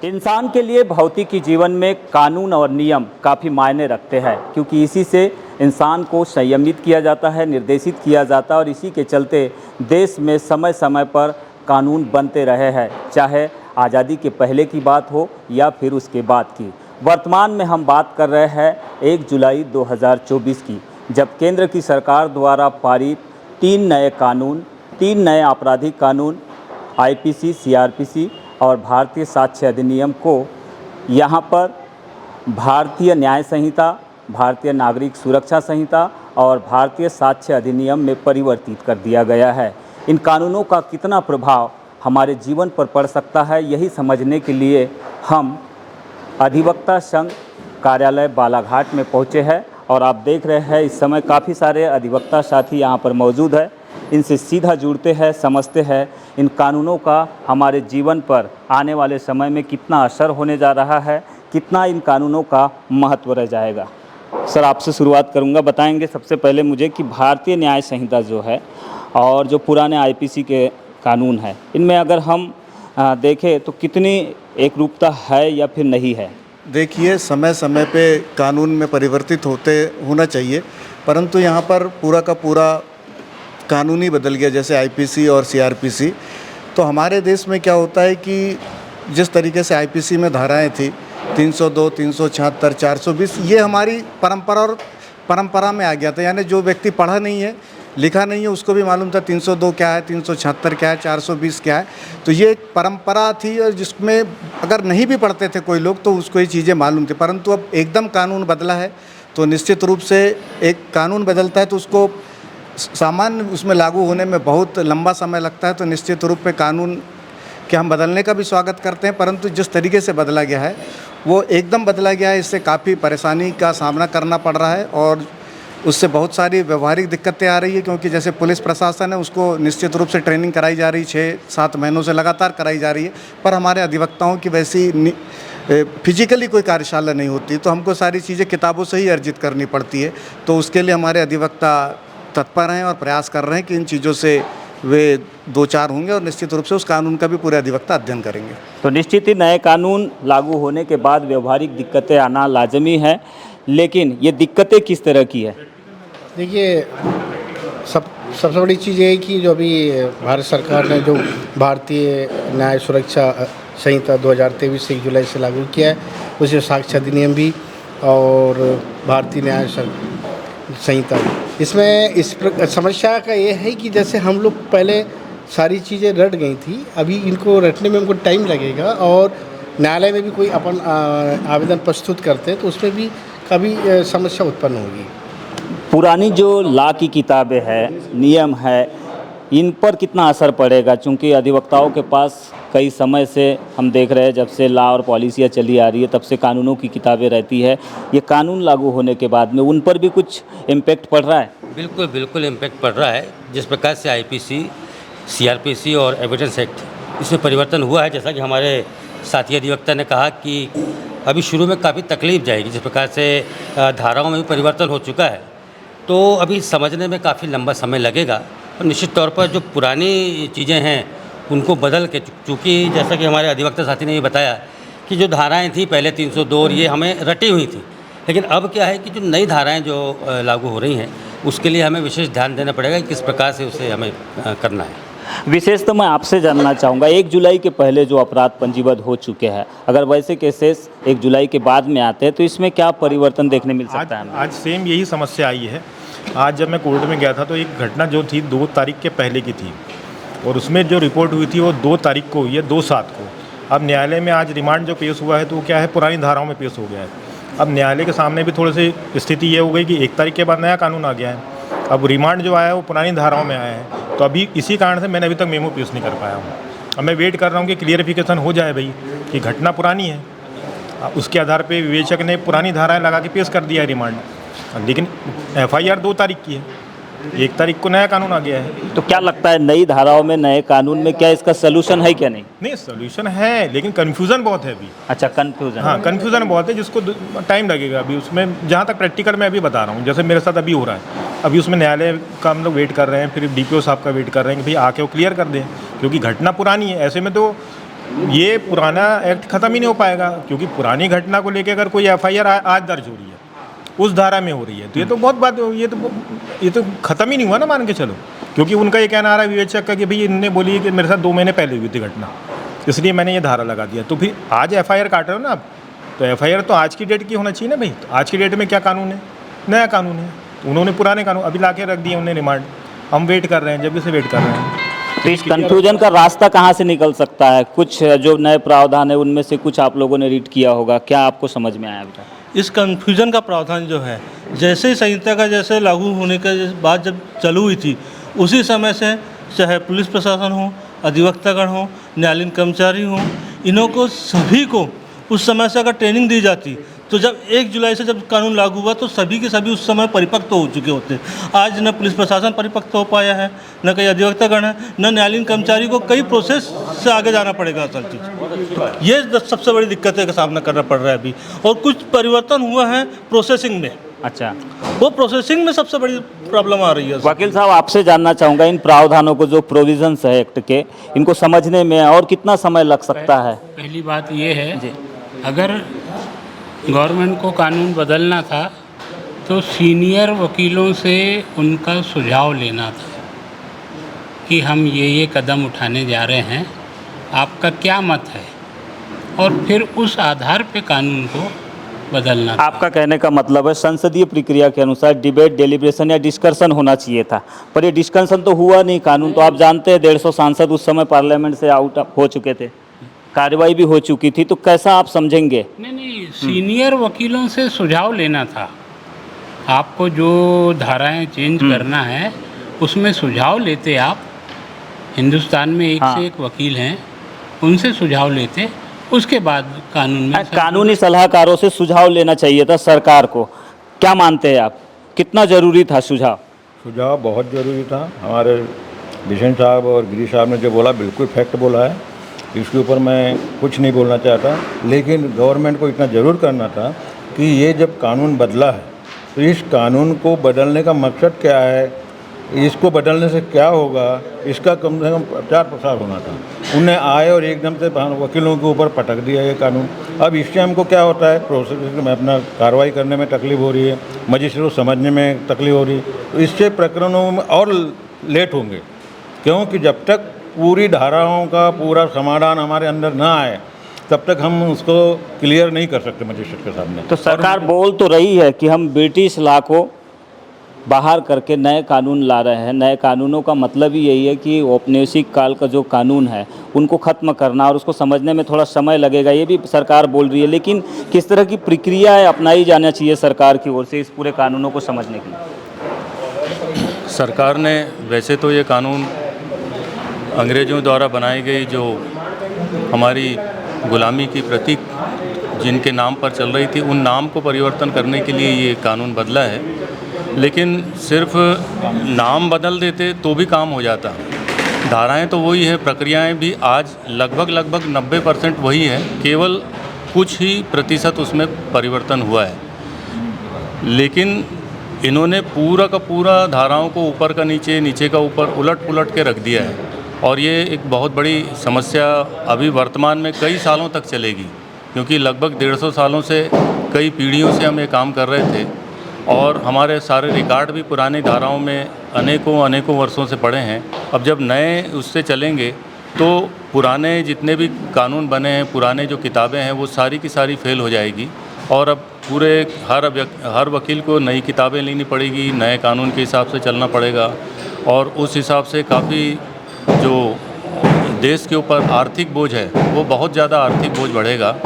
इंसान के लिए भौतिकी जीवन में कानून और नियम काफ़ी मायने रखते हैं, क्योंकि इसी से इंसान को संयमित किया जाता है, निर्देशित किया जाता है और इसी के चलते देश में समय समय पर कानून बनते रहे हैं, चाहे आज़ादी के पहले की बात हो या फिर उसके बाद की। वर्तमान में हम बात कर रहे हैं 1 जुलाई 2024 की, जब केंद्र की सरकार द्वारा पारित 3 नए कानून, 3 नए आपराधिक कानून आईपीसी, सीआरपीसी और भारतीय साक्ष्य अधिनियम को यहाँ पर भारतीय न्याय संहिता, भारतीय नागरिक सुरक्षा संहिता और भारतीय साक्ष्य अधिनियम में परिवर्तित कर दिया गया है। इन कानूनों का कितना प्रभाव हमारे जीवन पर पड़ सकता है, यही समझने के लिए हम अधिवक्ता संघ कार्यालय बालाघाट में पहुँचे हैं और आप देख रहे हैं इस समय काफ़ी सारे अधिवक्ता साथी यहाँ पर मौजूद है। इनसे सीधा जुड़ते हैं, समझते हैं इन कानूनों का हमारे जीवन पर आने वाले समय में कितना असर होने जा रहा है, कितना इन कानूनों का महत्व रह जाएगा। सर, आपसे शुरुआत करूंगा, बताएंगे सबसे पहले मुझे कि भारतीय न्याय संहिता जो है और जो पुराने आईपीसी के कानून है, इनमें अगर हम देखें तो कितनी एकरूपता है या फिर नहीं है? देखिए, समय समय पे कानून में परिवर्तित होना चाहिए, परंतु यहाँ पर पूरा का पूरा कानून ही बदल गया, जैसे आईपीसी और सीआरपीसी। तो हमारे देश में क्या होता है कि जिस तरीके से आईपीसी में धाराएं थी 302, 376, 420, ये हमारी परंपरा में आ गया था। यानी जो व्यक्ति पढ़ा नहीं है, लिखा नहीं है, उसको भी मालूम था 302 क्या है, 376 क्या है, 420 क्या है। तो ये एक परंपरा थी और जिसमें अगर नहीं भी पढ़ते थे कोई लोग तो उसको ये चीज़ें मालूम थी। परंतु अब एकदम कानून बदला है, तो निश्चित रूप से एक कानून बदलता है तो उसको सामान्य उसमें लागू होने में बहुत लंबा समय लगता है। तो निश्चित रूप पे कानून के हम बदलने का भी स्वागत करते हैं, परंतु जिस तरीके से बदला गया है वो एकदम बदला गया है, इससे काफ़ी परेशानी का सामना करना पड़ रहा है और उससे बहुत सारी व्यवहारिक दिक्कतें आ रही है। क्योंकि जैसे पुलिस प्रशासन है, उसको निश्चित रूप से ट्रेनिंग कराई जा रही है, 6-7 महीनों से लगातार कराई जा रही है, पर हमारे अधिवक्ताओं की वैसी फिजिकली कोई कार्यशाला नहीं होती। तो हमको सारी चीज़ें किताबों से ही अर्जित करनी पड़ती है। तो उसके लिए हमारे अधिवक्ता तत्पर हैं और प्रयास कर रहे हैं कि इन चीज़ों से वे 2-4 होंगे और निश्चित रूप से उस कानून का भी पूरे अधिवक्ता अध्ययन करेंगे। तो निश्चित ही नए कानून लागू होने के बाद व्यवहारिक दिक्कतें आना लाजमी है, लेकिन ये दिक्कतें किस तरह की है? देखिए, सबसे बड़ी चीज़ ये है कि जो अभी भारत सरकार ने जो भारतीय न्याय सुरक्षा संहिता 2023 से 1 जुलाई से लागू किया है, उसमें साक्ष्य अधिनियम भी और भारतीय न्याय संहिता। इसमें समस्या का ये है कि जैसे हम लोग पहले सारी चीज़ें रट गई थी, अभी इनको रटने में हमको टाइम लगेगा और न्यायालय में भी कोई अपन आवेदन प्रस्तुत करते हैं तो उसमें भी कभी समस्या उत्पन्न होगी। पुरानी जो लॉ की किताबें हैं, नियम है, इन पर कितना असर पड़ेगा? चूँकि अधिवक्ताओं के पास कई समय से हम देख रहे हैं, जब से लॉ और पॉलिसियाँ चली आ रही है तब से कानूनों की किताबें रहती है। ये कानून लागू होने के बाद में उन पर भी कुछ इम्पैक्ट पड़ रहा है? बिल्कुल बिल्कुल इम्पैक्ट पड़ रहा है। जिस प्रकार से आईपीसी, सीआरपीसी और एविडेंस एक्ट इसमें परिवर्तन हुआ है, जैसा कि हमारे साथी अधिवक्ता ने कहा कि अभी शुरू में काफ़ी तकलीफ जाएगी। जिस प्रकार से धाराओं में भी परिवर्तन हो चुका है, तो अभी समझने में काफ़ी लंबा समय लगेगा और निश्चित तौर पर जो पुरानी चीज़ें हैं उनको बदल के, चूँकि जैसा कि हमारे अधिवक्ता साथी ने भी बताया कि जो धाराएं थी पहले 302 ये हमें रटी हुई थी, लेकिन अब क्या है कि जो नई धाराएं जो लागू हो रही हैं उसके लिए हमें विशेष ध्यान देना पड़ेगा कि किस प्रकार से उसे हमें करना है। विशेष तो मैं आपसे जानना चाहूँगा, 1 जुलाई के पहले जो अपराध पंजीबद्ध हो चुके हैं, अगर वैसे केसेस 1 जुलाई के बाद में आते हैं तो इसमें क्या परिवर्तन देखने मिल सकता है? आज सेम यही समस्या आई है। आज जब मैं कोर्ट में गया था तो एक घटना जो थी 2 तारीख के पहले की थी और उसमें जो रिपोर्ट हुई थी वो 2 तारीख को हुई है, 2/7 को। अब न्यायालय में आज रिमांड जो पेश हुआ है तो वो क्या है, पुरानी धाराओं में पेश हो गया है। अब न्यायालय के सामने भी थोड़ी सी स्थिति ये हो गई कि 1 तारीख के बाद नया कानून आ गया है, अब रिमांड जो आया है वो पुरानी धाराओं में आया है। तो अभी इसी कारण से मैंने अभी तक मेमो पेश नहीं कर पाया हूँ। अब मैं वेट कर रहा हूँ कि क्लियरिफिकेशन हो जाए भाई कि घटना पुरानी है, उसके आधार पे विवेचक ने पुरानी धाराएं लगा के पेश कर दिया है रिमांड, लेकिन एफआईआर 2 तारीख की है, 1 तारीख को नया कानून आ गया है। तो क्या लगता है नई धाराओं में, नए कानून में क्या इसका सलूशन है क्या? नहीं, सॉल्यूशन है, लेकिन कन्फ्यूज़न बहुत है अभी। अच्छा, कन्फ्यूज़न? हाँ, कन्फ्यूज़न बहुत है, जिसको टाइम लगेगा अभी उसमें। जहाँ तक प्रैक्टिकल मैं अभी बता रहा हूँ, जैसे मेरे साथ अभी हो रहा है, अभी उसमें न्यायालय का हम लोग वेट कर रहे हैं, फिर डीपीओ साहब का वेट कर रहे हैं कि भाई आके वो क्लियर कर दें, क्योंकि घटना पुरानी है। ऐसे में तो ये पुराना एक्ट ख़त्म ही नहीं हो पाएगा, क्योंकि पुरानी घटना को लेकर अगर कोई एफआईआर आज दर्ज हो रही है, उस धारा में हो रही है, तो ये तो बहुत बात, ये तो ख़त्म ही नहीं हुआ ना, मान के चलो। क्योंकि उनका ये कहना आ रहा है विवेचक का कि भाई इनने बोली कि मेरे साथ 2 महीने पहले हुई थी घटना, इसलिए मैंने ये धारा लगा दिया। तो फिर आज एफआईआर काट रहे हो ना आप, तो एफआईआर तो आज की डेट की होना चाहिए ना भाई। तो आज की डेट में क्या कानून है? नया कानून है। उन्होंने पुराने कानून अभी ला के रख दिए, उन्होंने रिमांड। हम वेट कर रहे हैं, जब से वेट कर रहे हैं। तो इस कन्फ्यूजन का रास्ता कहाँ से निकल सकता है? कुछ जो नए प्रावधान है उनमें से कुछ आप लोगों ने रीड किया होगा, क्या आपको समझ में आया अभी तक? इस कन्फ्यूजन का प्रावधान जो है, जैसे ही संहिता का जैसे लागू होने के बाद जब चालू हुई थी, उसी समय से चाहे पुलिस प्रशासन हो, अधिवक्तागण हो, न्यायालयीन कर्मचारी हो, इन्हों को सभी को उस समय से अगर ट्रेनिंग दी जाती, तो जब 1 जुलाई से जब कानून लागू हुआ तो सभी के सभी उस समय परिपक्व हो चुके होते। आज न पुलिस प्रशासन परिपक्व हो पाया है, न कई अधिवक्तागण है, न न्यायालयीन कर्मचारी को कई प्रोसेस से आगे जाना पड़ेगा। असल चीज़ ये सबसे बड़ी दिक्कत का सामना करना पड़ रहा है अभी। और कुछ परिवर्तन हुआ है प्रोसेसिंग में। अच्छा, वो प्रोसेसिंग में सबसे बड़ी प्रॉब्लम आ रही है। वकील साहब, आपसे जानना चाहूँगा, इन प्रावधानों को जो प्रोविजंस है एक्ट के, इनको समझने में और कितना समय लग सकता है? पहली बात ये है, अगर गवर्नमेंट को कानून बदलना था तो सीनियर वकीलों से उनका सुझाव लेना था कि हम ये कदम उठाने जा रहे हैं, आपका क्या मत है, और फिर उस आधार पे कानून को बदलना था। आपका कहने का मतलब है संसदीय प्रक्रिया के अनुसार डिबेट, डेलिब्रेशन या डिस्कशन होना चाहिए था, पर ये डिस्कशन तो हुआ नहीं। कानून तो आप जानते हैं 150 सांसद उस समय पार्लियामेंट से आउट हो चुके थे, कार्रवाई भी हो चुकी थी, तो कैसा आप समझेंगे? नहीं, सीनियर वकीलों से सुझाव लेना था। आपको जो धाराएं चेंज करना है उसमें सुझाव लेते आप। हिंदुस्तान में एक से एक वकील हैं, उनसे सुझाव लेते, उसके बाद कानून में कानूनी सलाहकारों से सुझाव लेना चाहिए था सरकार को। क्या मानते हैं आप, कितना ज़रूरी था सुझाव? सुझाव बहुत ज़रूरी था। हमारे बिशन साहब और गिरी साहब ने जो बोला बिल्कुल फैक्ट बोला है, इसके ऊपर मैं कुछ नहीं बोलना चाहता। लेकिन गवर्नमेंट को इतना ज़रूर करना था कि ये जब कानून बदला है तो इस कानून को बदलने का मकसद क्या है, इसको बदलने से क्या होगा, इसका कम से कम प्रचार प्रसार होना था। उन्हें आए और एकदम से वकीलों के ऊपर पटक दिया ये कानून। अब इससे हमको क्या होता है, प्रोसेस में अपना कार्रवाई करने में तकलीफ हो रही है, मजिस्ट्रेट को समझने में तकलीफ हो रही है, तो इससे प्रकरणों में और लेट होंगे। क्योंकि जब तक पूरी धाराओं का पूरा समाधान हमारे अंदर ना आए तब तक हम उसको क्लियर नहीं कर सकते मजिस्ट्रेट के सामने। तो सरकार बोल तो रही है कि हम ब्रिटिश लॉ को बाहर करके नए कानून ला रहे हैं। नए कानूनों का मतलब ही यही है कि औपनिवेशिक काल का जो कानून है उनको ख़त्म करना, और उसको समझने में थोड़ा समय लगेगा, ये भी सरकार बोल रही है। लेकिन किस तरह की प्रक्रिया अपनाई जाना चाहिए सरकार की ओर से इस पूरे कानूनों को समझने के लिए? सरकार ने वैसे तो ये कानून अंग्रेज़ों द्वारा बनाई गई जो हमारी गुलामी की प्रतीक जिनके नाम पर चल रही थी, उन नाम को परिवर्तन करने के लिए ये कानून बदला है। लेकिन सिर्फ नाम बदल देते तो भी काम हो जाता। धाराएं तो वही है, प्रक्रियाएं भी आज लगभग 90% वही है, केवल कुछ ही प्रतिशत उसमें परिवर्तन हुआ है। लेकिन इन्होंने पूरा का पूरा धाराओं को ऊपर का नीचे, नीचे का ऊपर उलट पुलट के रख दिया है, और ये एक बहुत बड़ी समस्या अभी वर्तमान में कई सालों तक चलेगी, क्योंकि लगभग 150 सालों से, कई पीढ़ियों से हम ये काम कर रहे थे, और हमारे सारे रिकॉर्ड भी पुरानी धाराओं में अनेकों वर्षों से पड़े हैं। अब जब नए उससे चलेंगे तो पुराने जितने भी कानून बने हैं, पुराने जो किताबें हैं, वो सारी की सारी फेल हो जाएगी, और अब पूरे हर वकील को नई किताबें लेनी पड़ेगी, नए कानून के हिसाब से चलना पड़ेगा, और उस हिसाब से काफ़ी जो देश के ऊपर आर्थिक बोझ है वो बहुत ज़्यादा आर्थिक बोझ बढ़ेगा।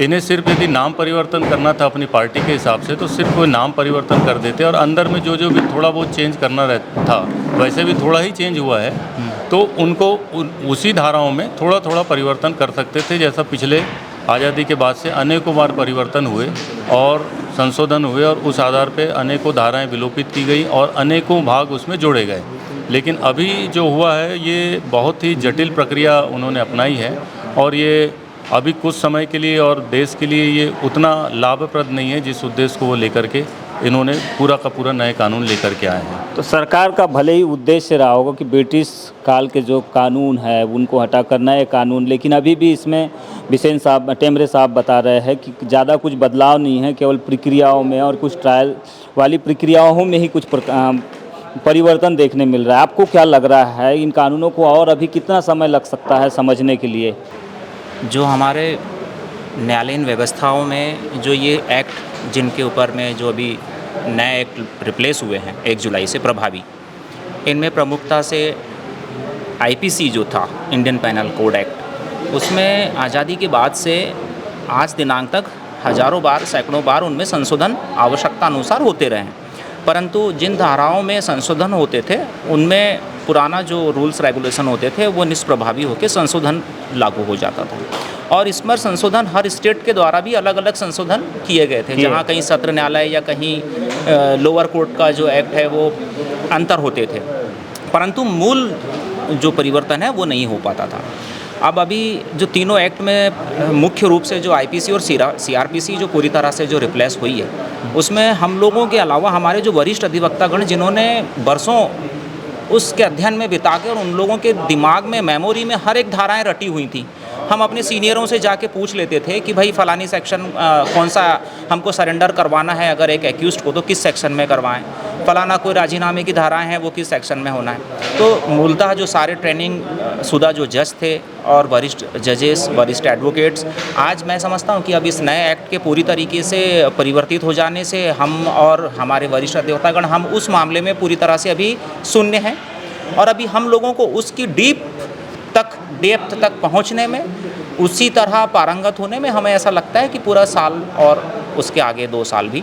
इन्हें सिर्फ यदि नाम परिवर्तन करना था अपनी पार्टी के हिसाब से, तो सिर्फ वो नाम परिवर्तन कर देते, और अंदर में जो भी थोड़ा बहुत चेंज करना था, वैसे भी थोड़ा ही चेंज हुआ है, तो उनको उसी धाराओं में थोड़ा थोड़ा परिवर्तन कर सकते थे, जैसा पिछले आज़ादी के बाद से अनेकों बार परिवर्तन हुए और संशोधन हुए, और उस आधार पे अनेकों धाराएं विलोपित की गई और अनेकों भाग उसमें जोड़े गए। लेकिन अभी जो हुआ है ये बहुत ही जटिल प्रक्रिया उन्होंने अपनाई है, और ये अभी कुछ समय के लिए और देश के लिए ये उतना लाभप्रद नहीं है जिस उद्देश्य को वो लेकर के इन्होंने पूरा का पूरा नए कानून लेकर के आए हैं। तो सरकार का भले ही उद्देश्य रहा होगा कि ब्रिटिश काल के जो कानून है उनको हटाकर नए कानून, लेकिन अभी भी इसमें बिसेन साहब, टेमरे साहब बता रहे हैं कि ज़्यादा कुछ बदलाव नहीं है, केवल प्रक्रियाओं में और कुछ ट्रायल वाली प्रक्रियाओं में ही कुछ परिवर्तन देखने मिल रहा है। आपको क्या लग रहा है, इन कानूनों को और अभी कितना समय लग सकता है समझने के लिए? जो हमारे न्यायालयीन व्यवस्थाओं में जो ये एक्ट जिनके ऊपर में जो अभी नए एक्ट रिप्लेस हुए हैं 1 जुलाई से प्रभावी, इनमें प्रमुखता से आईपीसी जो था, इंडियन पेनल कोड एक्ट, उसमें आज़ादी के बाद से आज दिनांक तक हज़ारों बार, सैकड़ों बार उनमें संशोधन आवश्यकता अनुसार होते रहे हैं, परंतु जिन धाराओं में संशोधन होते थे उनमें पुराना जो रूल्स रेगुलेशन होते थे वो निष्प्रभावी होकर संशोधन लागू हो जाता था। और इसमें संशोधन हर स्टेट के द्वारा भी अलग अलग संशोधन किए गए थे, जहाँ कहीं सत्र न्यायालय या कहीं लोअर कोर्ट का जो एक्ट है वो अंतर होते थे, परंतु मूल जो परिवर्तन है वो नहीं हो पाता था। अब अभी जो तीनों एक्ट में मुख्य रूप से जो आईपीसी और सीआरपीसी जो पूरी तरह से जो रिप्लेस हुई है, उसमें हम लोगों के अलावा हमारे जो वरिष्ठ अधिवक्तागण जिन्होंने बरसों उसके अध्ययन में बिता के और उन लोगों के दिमाग में, मेमोरी में हर एक धाराएं रटी हुई थी। हम अपने सीनियरों से जाके पूछ लेते थे कि भाई फलानी सेक्शन कौन सा हमको सरेंडर करवाना है अगर एक एक्यूज्ड को, तो किस सेक्शन में करवाएं, फलाना कोई राजीनामे की धाराएं हैं वो किस सेक्शन में होना है। तो मूलतः जो सारे ट्रेनिंग शुदा जो जज थे और वरिष्ठ जजेस, वरिष्ठ एडवोकेट्स, आज मैं समझता हूँ कि अब इस नए एक्ट के पूरी तरीके से परिवर्तित हो जाने से हम और हमारे वरिष्ठ अधिवक्तागण हम उस मामले में पूरी तरह से अभी शून्य हैं, और अभी हम लोगों को उसकी डेप्थ तक पहुंचने में, उसी तरह पारंगत होने में हमें ऐसा लगता है कि पूरा साल और उसके आगे 2 साल भी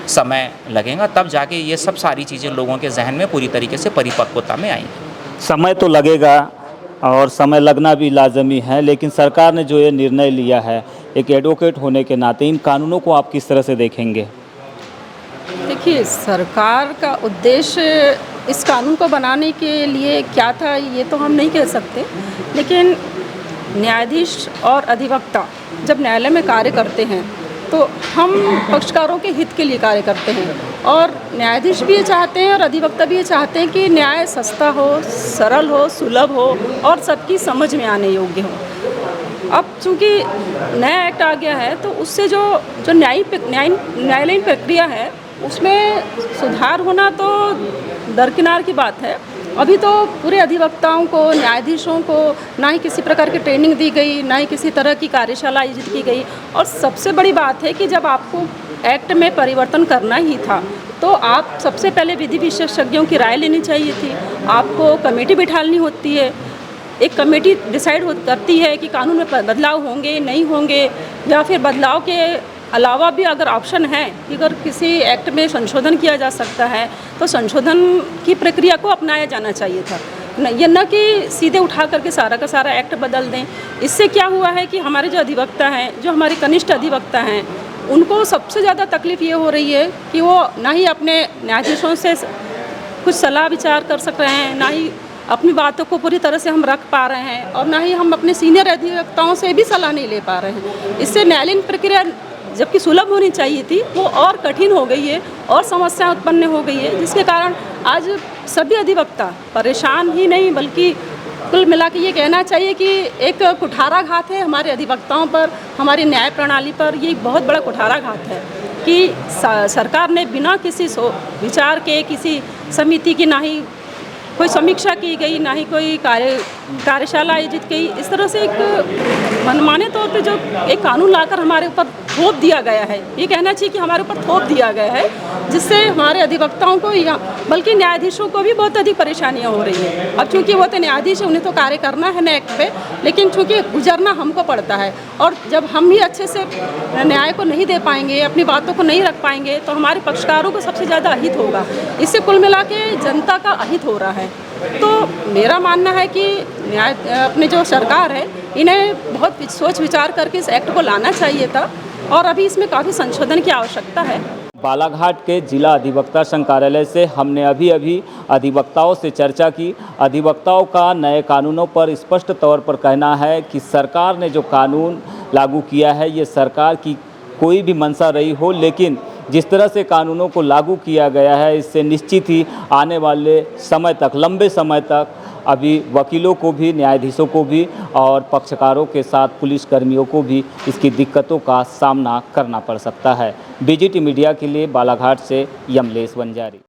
समय लगेगा, तब जाके ये सब सारी चीज़ें लोगों के जहन में पूरी तरीके से परिपक्वता में आएंगी। समय तो लगेगा और समय लगना भी लाजमी है, लेकिन सरकार ने जो ये निर्णय लिया है, एक एडवोकेट होने के नाते इन कानूनों को आप किस तरह से देखेंगे? देखिए, सरकार का उद्देश्य इस कानून को बनाने के लिए क्या था ये तो हम नहीं कह सकते, लेकिन न्यायाधीश और अधिवक्ता जब न्यायालय में कार्य करते हैं तो हम पक्षकारों के हित के लिए कार्य करते हैं, और न्यायाधीश भी ये चाहते हैं और अधिवक्ता भी ये चाहते हैं कि न्याय सस्ता हो, सरल हो, सुलभ हो और सबकी समझ में आने योग्य हो। अब चूँकि नया एक्ट आ गया है तो उससे जो न्यायालयीन प्रक्रिया है उसमें सुधार होना तो दरकिनार की बात है। अभी तो पूरे अधिवक्ताओं को, न्यायाधीशों को ना ही किसी प्रकार की ट्रेनिंग दी गई, ना ही किसी तरह की कार्यशाला आयोजित की गई, और सबसे बड़ी बात है कि जब आपको एक्ट में परिवर्तन करना ही था तो आप सबसे पहले विधि विशेषज्ञों की राय लेनी चाहिए थी, आपको कमेटी बिठानी होती है, एक कमेटी डिसाइड करती है कि कानून में बदलाव होंगे नहीं होंगे, या फिर बदलाव के अलावा भी अगर ऑप्शन है कि अगर किसी एक्ट में संशोधन किया जा सकता है तो संशोधन की प्रक्रिया को अपनाया जाना चाहिए था, ये न कि सीधे उठा करके सारा का सारा एक्ट बदल दें। इससे क्या हुआ है कि हमारे जो अधिवक्ता हैं, जो हमारे कनिष्ठ अधिवक्ता हैं, उनको सबसे ज़्यादा तकलीफ़ ये हो रही है कि वो ना ही अपने न्यायाधीशों से कुछ सलाह विचार कर सक रहे हैं, ना ही अपनी बातों को पूरी तरह से हम रख पा रहे हैं, और ना ही हम अपने सीनियर अधिवक्ताओं से भी सलाह नहीं ले पा रहे हैं। इससे न्यायालयीन प्रक्रिया जबकि सुलभ होनी चाहिए थी वो और कठिन हो गई है और समस्या उत्पन्न हो गई है, जिसके कारण आज सभी अधिवक्ता परेशान ही नहीं बल्कि कुल मिला के ये कहना चाहिए कि एक कुठाराघात है हमारे अधिवक्ताओं पर, हमारी न्याय प्रणाली पर। ये बहुत बड़ा कुठाराघात है कि सरकार ने बिना किसी विचार के, किसी समिति की ना ही कोई समीक्षा की गई, ना ही कोई कार्यशाला आयोजित की, इस तरह से एक मनमाने तौर पे जो एक कानून लाकर हमारे ऊपर थोप दिया गया है, ये कहना चाहिए कि हमारे ऊपर थोप दिया गया है, जिससे हमारे अधिवक्ताओं को या बल्कि न्यायाधीशों को भी बहुत अधिक परेशानियां हो रही हैं। अब चूँकि वो तो न्यायाधीश है, उन्हें तो कार्य करना है नए एक्ट पे, लेकिन चूँकि गुजरना हमको पड़ता है, और जब हम ही अच्छे से न्याय को नहीं दे पाएंगे, अपनी बातों को नहीं रख पाएंगे, तो हमारे पक्षकारों को सबसे ज़्यादा अहित होगा। इससे कुल मिला के जनता का अहित हो रहा है। तो मेरा मानना है कि न्याय अपने जो सरकार है, इन्हें बहुत सोच विचार करके इस एक्ट को लाना चाहिए था, और अभी इसमें काफ़ी संशोधन की आवश्यकता है। बालाघाट के जिला अधिवक्ता संघ कार्यालय से हमने अभी अधिवक्ताओं से चर्चा की। अधिवक्ताओं का नए कानूनों पर स्पष्ट तौर पर कहना है कि सरकार ने जो कानून लागू किया है, ये सरकार की कोई भी मंशा रही हो, लेकिन जिस तरह से कानूनों को लागू किया गया है, इससे निश्चित ही आने वाले समय तक, लंबे समय तक अभी वकीलों को भी, न्यायाधीशों को भी और पक्षकारों के साथ पुलिसकर्मियों को भी इसकी दिक्कतों का सामना करना पड़ सकता है। बीजीटी मीडिया के लिए बालाघाट से यमलेश वंजारी।